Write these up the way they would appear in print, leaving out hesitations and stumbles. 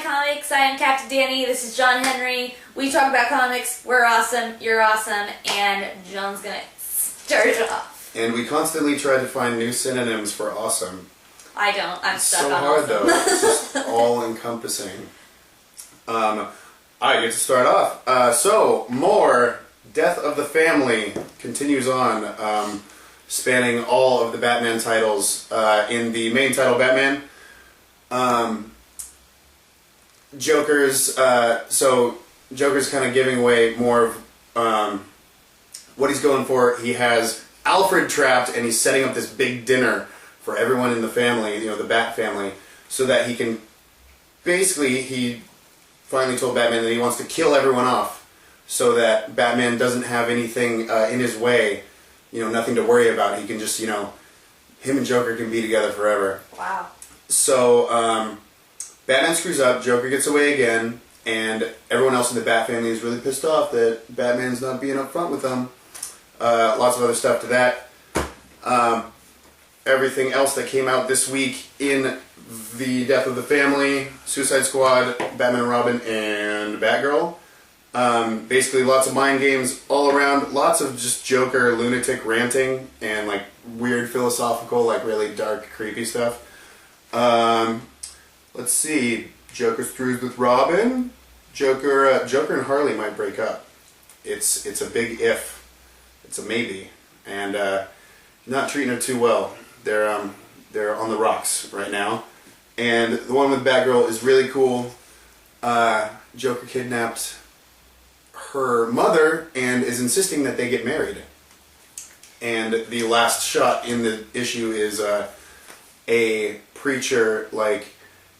Comics. I am Captain Danny. This is John Henry. We talk about comics. We're awesome. You're awesome. And John's gonna start it off. And we constantly try to find new synonyms for awesome. I don't. I'm stuck on so hard awesome. though. It's just all encompassing. I get to start off. So more Death of the Family continues on, spanning all of the Batman titles. In the main title, Batman. Joker's kind of giving away more of what he's going for. He has Alfred trapped, and he's setting up this big dinner for everyone in the family, the Bat family, so that he can, basically, he finally told Batman that he wants to kill everyone off, so that Batman doesn't have anything in his way, nothing to worry about. He can just, him and Joker can be together forever. Wow. So, Batman screws up, Joker gets away again, and everyone else in the Bat family is really pissed off that Batman's not being upfront with them. Lots of other stuff to that. Everything else that came out this week in the Death of the Family, Suicide Squad, Batman and Robin, and Batgirl. Basically lots of mind games all around, lots of just Joker lunatic ranting, and like weird philosophical, like really dark, creepy stuff. Let's see, Joker screws with Robin. Joker and Harley might break up. It's a big if. It's a maybe, and not treating her too well. They're on the rocks right now, and the one with Batgirl is really cool. Joker kidnapped her mother and is insisting that they get married. And the last shot in the issue is a preacher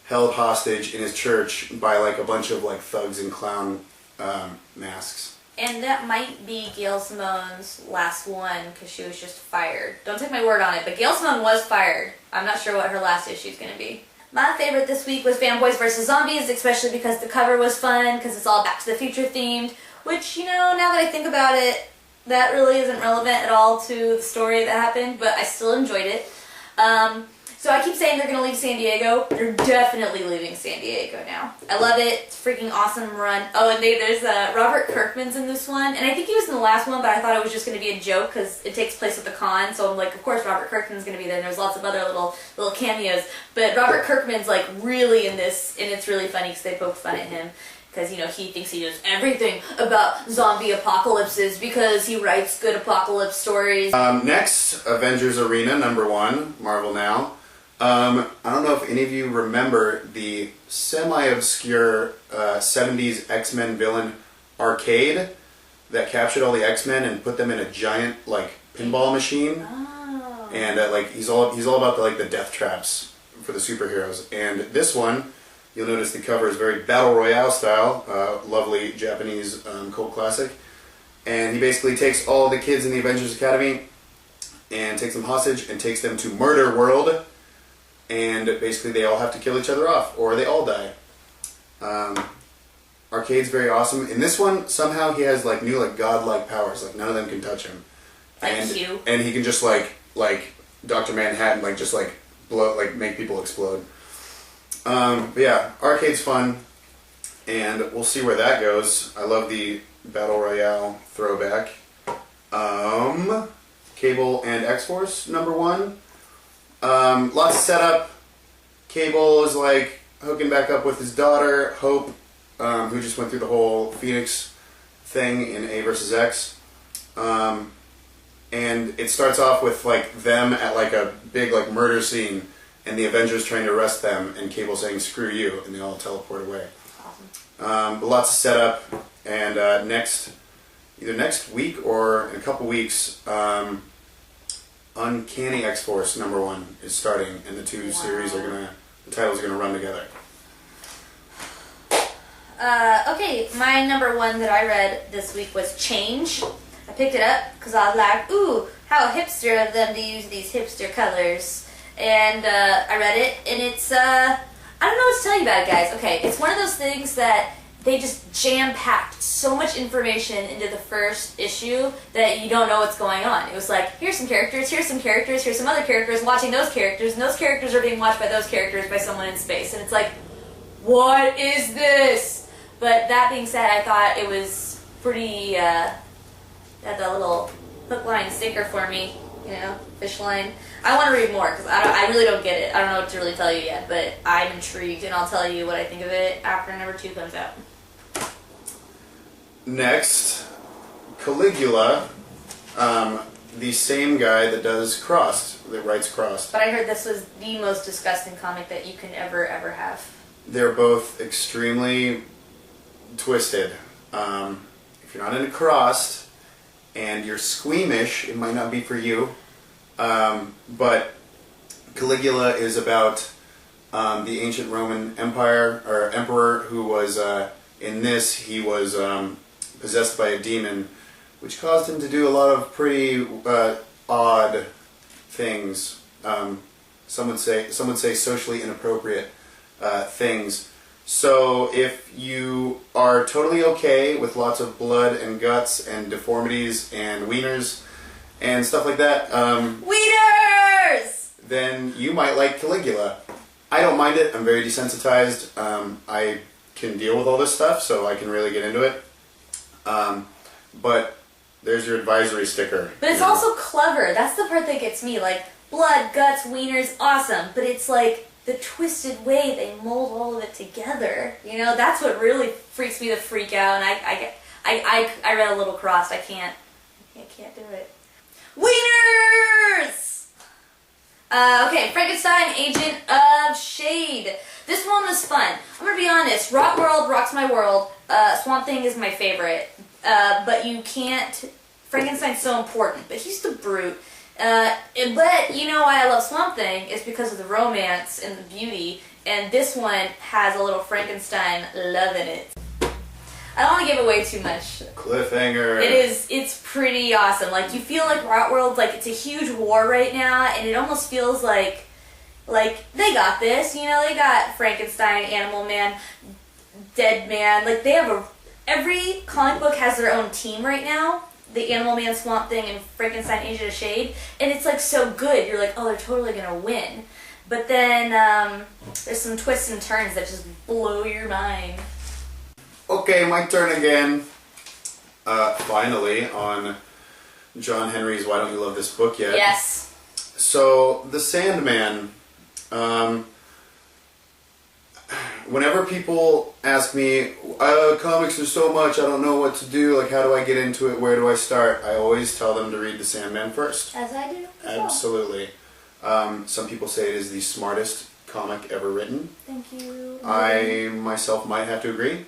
held hostage in his church by a bunch of thugs in clown masks. And that might be Gail Simone's last one, because she was just fired. Don't take my word on it, but Gail Simone was fired. I'm not sure what her last issue is going to be. My favorite this week was Fanboys vs. Zombies, especially because the cover was fun, because it's all Back to the Future themed, which, now that I think about it, that really isn't relevant at all to the story that happened, but I still enjoyed it. So I keep saying they're going to leave San Diego. They're definitely leaving San Diego now. I love it. It's a freaking awesome run. Oh, and there's Robert Kirkman's in this one. And I think he was in the last one, but I thought it was just going to be a joke because it takes place at the con. So I'm like, of course Robert Kirkman's going to be there. And there's lots of other little cameos. But Robert Kirkman's really in this, and it's really funny because they poke fun at him. Because, he thinks he knows everything about zombie apocalypses because he writes good apocalypse stories. Next, Avengers Arena #1, Marvel Now. I don't know if any of you remember the semi-obscure 70s X-Men villain Arcade that captured all the X-Men and put them in a giant pinball machine. Oh. And he's all about the death traps for the superheroes. And this one, you'll notice the cover is very Battle Royale style, lovely Japanese cult classic. And he basically takes all the kids in the Avengers Academy and takes them hostage and takes them to Murder World. And basically they all have to kill each other off, or they all die. Arcade's very awesome. In this one, somehow he has new godlike powers. None of them can touch him. Thank you. And he can just like Dr. Manhattan, blow, make people explode. But yeah, Arcade's fun, and we'll see where that goes. I love the Battle Royale throwback. Cable and X-Force #1. Lots of setup. Cable is hooking back up with his daughter, Hope, who just went through the whole Phoenix thing in A vs. X. And it starts off with them at a big murder scene, and the Avengers trying to arrest them, and Cable saying "screw you," and they all teleport away. Awesome. But lots of setup, and either next week or in a couple weeks, Uncanny X-Force #1 is starting, and the two series the titles are gonna run together. Okay, my #1 that I read this week was Change. I picked it up because I was like, ooh, how hipster of them to use these hipster colors. And I read it, and it's, I don't know what to tell you about it, guys. Okay, it's one of those things that they just jam-packed so much information into the first issue that you don't know what's going on. It was here's some characters, here's some characters, here's some other characters watching those characters, and those characters are being watched by those characters by someone in space. And it's what is this? But that being said, I thought it was pretty, had that little hook, line, sinker for me, you know, fish line. I want to read more because I really don't get it. I don't know what to really tell you yet, but I'm intrigued, and I'll tell you what I think of it after number 2 comes out. Next, Caligula, the same guy that does Crossed, that writes Crossed. But I heard this was the most disgusting comic that you can ever have. They're both extremely twisted. If you're not into Crossed and you're squeamish, it might not be for you. But Caligula is about the ancient Roman Empire, or emperor, who was, in this, he was possessed by a demon, which caused him to do a lot of pretty odd things. Some would say socially inappropriate things. So if you are totally okay with lots of blood and guts and deformities and wieners and stuff like that, Wieners! then you might like Caligula. I don't mind it. I'm very desensitized. I can deal with all this stuff, so I can really get into it. But there's your advisory sticker. But it's also clever. That's the part that gets me. Like, blood, guts, wieners, awesome. But it's like the twisted way they mold all of it together. You know, that's what really freaks me the freak out. And I read a little Crossed. I can't do it. Wieners! Okay, Frankenstein, Agent of Shade. This one was fun. I'm gonna be honest. Rot World rocks my world. Swamp Thing is my favorite. But you can't. Frankenstein's so important, but he's the brute. But you know why I love Swamp Thing is because of the romance and the beauty. And this one has a little Frankenstein love in it. I don't want to give away too much. Cliffhanger. It's pretty awesome. Like, you feel like Rot World's like, it's a huge war right now, and it almost feels like they got this, you know, they got Frankenstein, Animal Man, Dead Man, like they have every comic book has their own team right now, the Animal Man, Swamp Thing, and Frankenstein, Agent of Shade, and it's like so good, you're like, oh, they're totally gonna win. But then, there's some twists and turns that just blow your mind. Okay, my turn again. Finally, on John Henry's Why Don't You Love This Book Yet? Yes. So, The Sandman. Whenever people ask me, comics are so much, I don't know what to do, like how do I get into it, where do I start? I always tell them to read The Sandman first. As I do. Absolutely. Some people say it is the smartest comic ever written. Thank you. I myself might have to agree.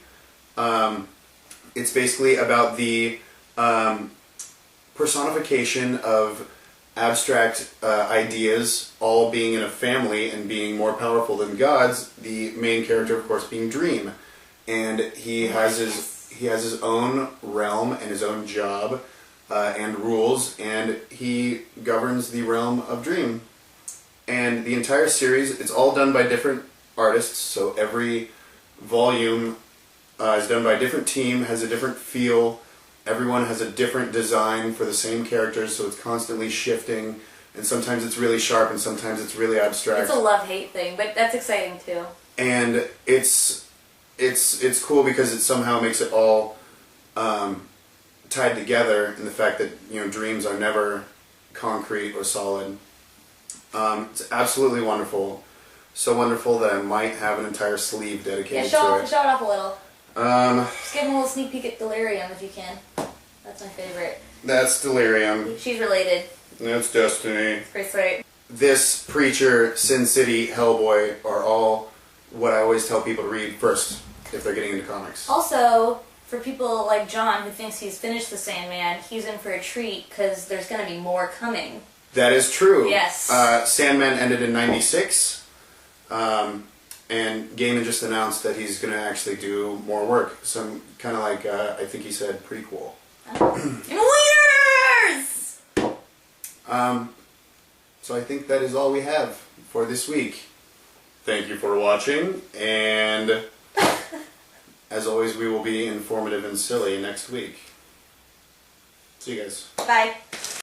It's basically about the personification of abstract ideas all being in a family and being more powerful than gods. The main character, of course, being Dream, and he has his own realm and his own job and rules, and he governs the realm of Dream. And the entire series, it's all done by different artists, so every volume is done by a different team, has a different feel. Everyone has a different design for the same characters, so it's constantly shifting. And sometimes it's really sharp, and sometimes it's really abstract. It's a love-hate thing, but that's exciting too. And it's cool because it somehow makes it all tied together in the fact that, you know, dreams are never concrete or solid. It's absolutely wonderful. So wonderful that I might have an entire sleeve dedicated to it. Show it off a little. Just give him a little sneak peek at Delirium if you can. That's my favorite. That's Delirium. She's related. That's Destiny. It's pretty sweet. This, Preacher, Sin City, Hellboy are all what I always tell people to read first if they're getting into comics. Also, for people like John who thinks he's finished The Sandman, he's in for a treat because there's going to be more coming. That is true. Yes. Sandman ended in '96. And Gaiman just announced that he's going to actually do more work. Some kind of like, I think he said prequel. Wieners! So I think that is all we have for this week. Thank you for watching, and as always, we will be informative and silly next week. See you guys. Bye.